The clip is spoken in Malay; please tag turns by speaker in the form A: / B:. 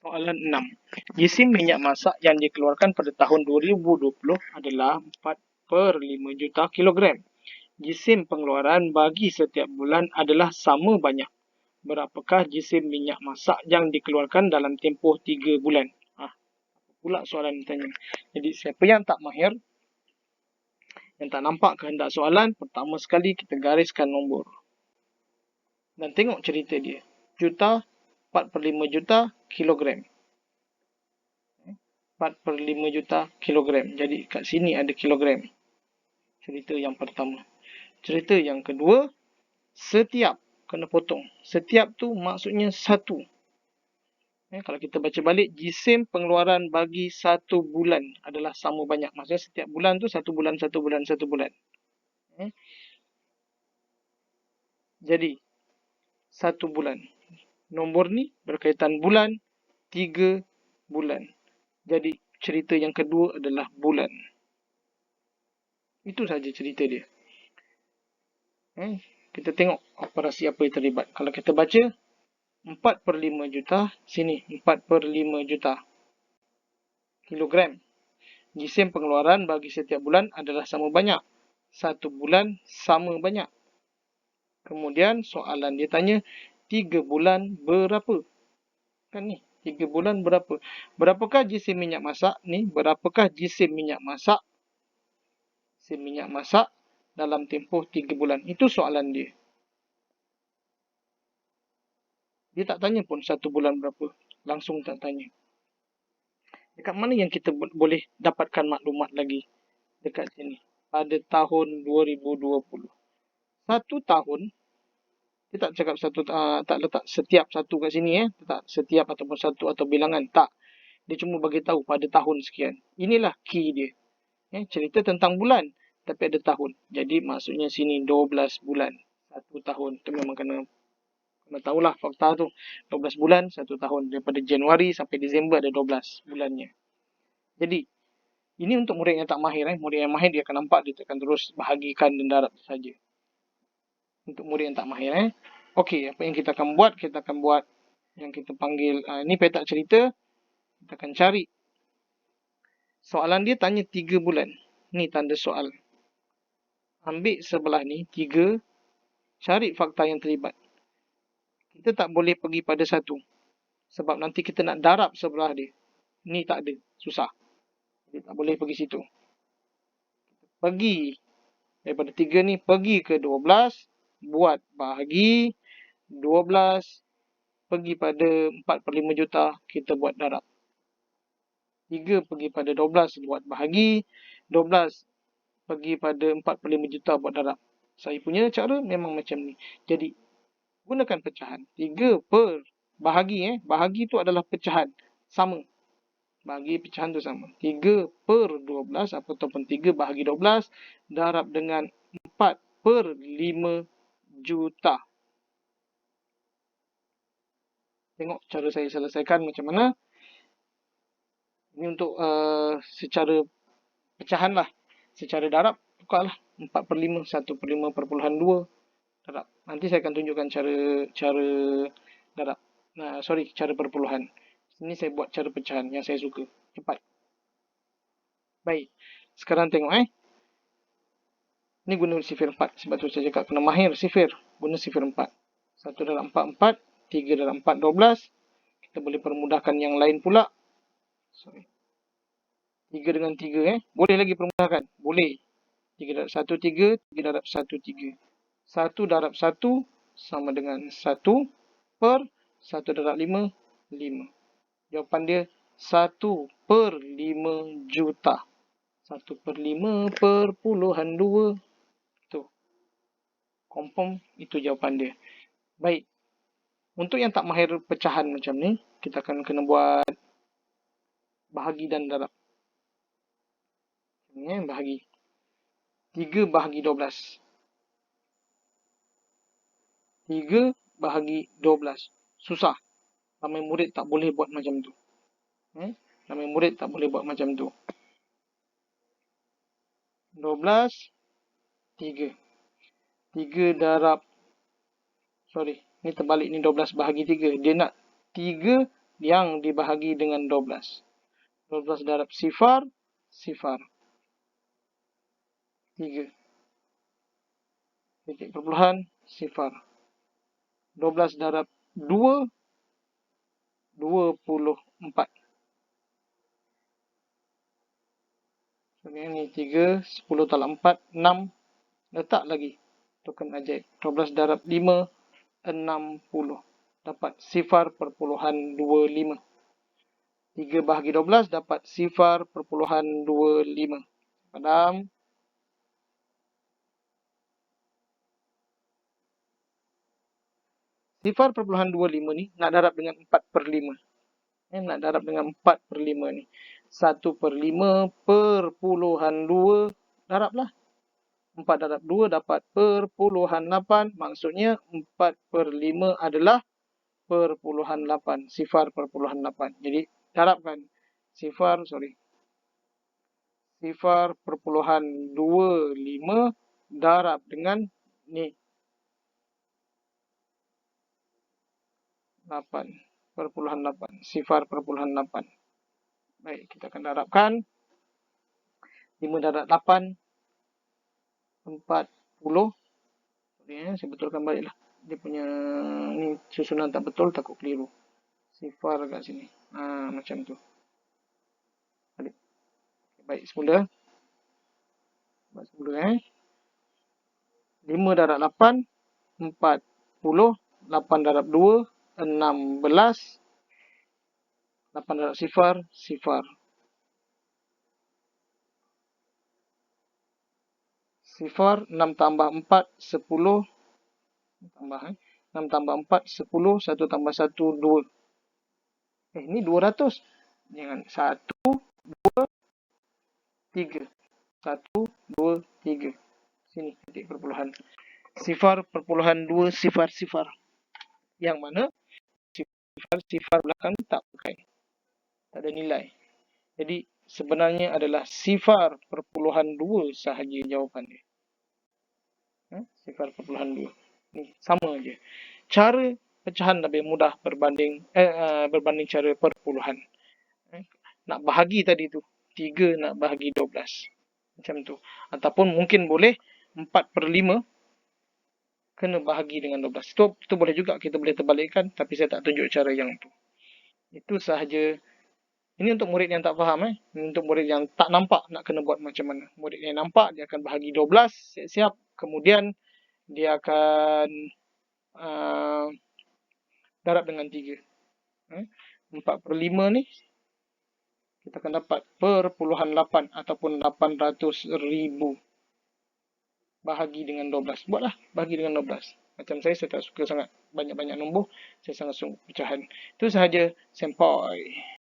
A: Soalan 6. Jisim minyak masak yang dikeluarkan pada tahun 2020 adalah 4/5 juta kilogram. Jisim pengeluaran bagi setiap bulan adalah sama banyak. Berapakah jisim minyak masak yang dikeluarkan dalam tempoh 3 bulan? Apa pula soalan ditanya. Jadi siapa yang tak mahir, yang tak nampak kehendak soalan, pertama sekali kita gariskan nombor. Dan tengok cerita dia. Juta, 4/5 juta kilogram. 4/5 juta kilogram. Jadi kat sini ada kilogram. Cerita yang pertama. Cerita yang kedua, setiap. Kena potong. Setiap tu maksudnya satu. Kalau kita baca balik, jisim pengeluaran bagi 1 bulan adalah sama banyak. Maksudnya setiap bulan tu 1 bulan, 1 bulan, 1 bulan. Jadi, 1 bulan. Nombor ni berkaitan bulan, 3 bulan. Jadi, cerita yang kedua adalah bulan. Itu saja cerita dia. Kita tengok operasi apa yang terlibat. Kalau kita baca 4/5 juta, sini 4/5 juta kilogram. Jisim pengeluaran bagi setiap bulan adalah sama banyak. 1 bulan sama banyak. Kemudian soalan dia tanya 3 bulan berapa? Kan ni, 3 bulan berapa? Berapakah jisim minyak masak ni? Berapakah jisim minyak masak? Jisim minyak masak dalam tempoh 3 bulan. Itu soalan dia. Dia tak tanya pun 1 bulan berapa. Langsung tak tanya. Dekat mana yang kita boleh dapatkan maklumat lagi? Dekat sini. Pada tahun 2020. 1 tahun, dia tak cakap tak letak setiap satu kat sini. Tak setiap ataupun satu atau bilangan. Tak. Dia cuma bagi tahu pada tahun sekian. Inilah key dia. Cerita tentang bulan. Tapi ada tahun. Jadi maksudnya sini 12 bulan. 1 tahun. Itu memang kena tahulah fakta tu. 12 bulan, 1 tahun. Daripada Januari sampai Disember ada 12 bulannya. Jadi, ini untuk murid yang tak mahir. Murid yang mahir dia akan nampak, dia akan terus bahagikan dan darab saja. Untuk murid yang tak mahir. Okey, apa yang kita akan buat? Kita akan buat yang kita panggil, ini petak cerita. Kita akan cari. Soalan dia tanya 3 bulan. Ni tanda soal. Ambil sebelah ni, 3. Cari fakta yang terlibat. Kita tak boleh pergi pada 1. Sebab nanti kita nak darab sebelah dia. Ni tak ada. Susah. Jadi tak boleh pergi situ. Pergi daripada 3 ni, pergi ke 12. Buat bahagi 12. Pergi pada 4/5 juta. Kita buat darab. 3 pergi pada 12 buat bahagi. 12 pergi pada 4/5 juta buat darab. Saya punya cara memang macam ni. Jadi, gunakan pecahan. 3 per bahagi. Bahagi tu adalah pecahan. Sama. Bahagi pecahan tu sama. 3 per 12 ataupun 3 bahagi 12 darab dengan 4/5 juta. Tengok cara saya selesaikan macam mana. Ini untuk secara pecahan lah. Secara darab, tukarlah. 4/5, 1/5/2 darab. Nanti saya akan tunjukkan cara darab. Cara perpuluhan. Ini saya buat cara pecahan yang saya suka. Cepat. Baik. Sekarang tengok Ini guna sifir 4. Sebab tu saya cakap kena mahir sifir. Guna sifir 4. 1/4, 4. 3/4, 12. Kita boleh permudahkan yang lain pula. 3 dengan 3 Boleh lagi permudahkan. Boleh. 3/1, 3. 3/1, 3. 1 darab 1 sama dengan 1 per 1/5, 5. Jawapan dia 1/5 juta. 1/5/2. Tu. Confirm itu jawapan dia. Baik. Untuk yang tak mahir pecahan macam ni, kita akan kena buat bahagi dan darab. Ini bahagi. 3 bahagi 12. 3 bahagi 12. Susah. Ramai murid tak boleh buat macam tu. Ramai murid tak boleh buat macam tu. 12, 3. 3 darab, ni terbalik ni 12 bahagi 3. Dia nak 3 yang dibahagi dengan 12. 12 darab sifar, sifar. 3. Titik perpuluhan, sifar. 12 darab 2, 24. Ini 3, 10 talak 4, 6. Letak lagi token ajaib. 12 darab 5, 60. Dapat sifar perpuluhan 25. 3 bahagi 12 dapat sifar perpuluhan 25. Padam. Sifar perpuluhan 25 ni nak darab dengan 4/5. Nak darab dengan 4/5 ni. 1/5 perpuluhan 2. Darablah. 4 darab 2 dapat perpuluhan 8. Maksudnya 4/5 adalah perpuluhan 8. Sifar perpuluhan 8. Jadi darabkan. Sifar perpuluhan 25 darab dengan ni. 8/8. Sifar perpuluhan 8. Baik, kita akan darabkan. 5 darab 8. 40. Saya betulkan baliklah. Dia punya ni susunan tak betul, takut keliru. Sifar kat sini. Macam tu. Balik. Baik, semula. Buat semula 5 darab 8. 40. 8 darab 2. 16. 8 darab sifar. Sifar. Sifar 6 tambah 4, 10. Tambah 6 tambah 4, 10. 1 tambah 1, 2. Ini 200. Jangan 1, 2, 3. 1, 2, 3. Sini titik perpuluhan. Sifar perpuluhan 2 sifar. Yang mana sifar belakang tak pakai. Tak ada nilai. Jadi sebenarnya adalah sifar perpuluhan 2 sahaja jawapan dia. Sifar perpuluhan 2. Ni sama aja. Cara pecahan lebih mudah berbanding cara perpuluhan. Nak bahagi tadi tu 3 nak bahagi 12. Macam tu. Ataupun mungkin boleh 4/5 kena bahagi dengan 12. Itu boleh juga kita boleh terbalikkan, tapi saya tak tunjuk cara yang tu. Itu sahaja. Ini untuk murid yang tak faham. Ini untuk murid yang tak nampak nak kena buat macam mana. Murid yang nampak, dia akan bahagi 12, siap-siap. Kemudian dia akan darab dengan 3. 4/5 ni kita akan dapat perpuluhan 8 ataupun 800,000 bahagi dengan 12. Buatlah bahagi dengan 12. Macam saya tak suka sangat banyak-banyak nombor. Saya sangat suka pecahan. Itu sahaja. Senpai.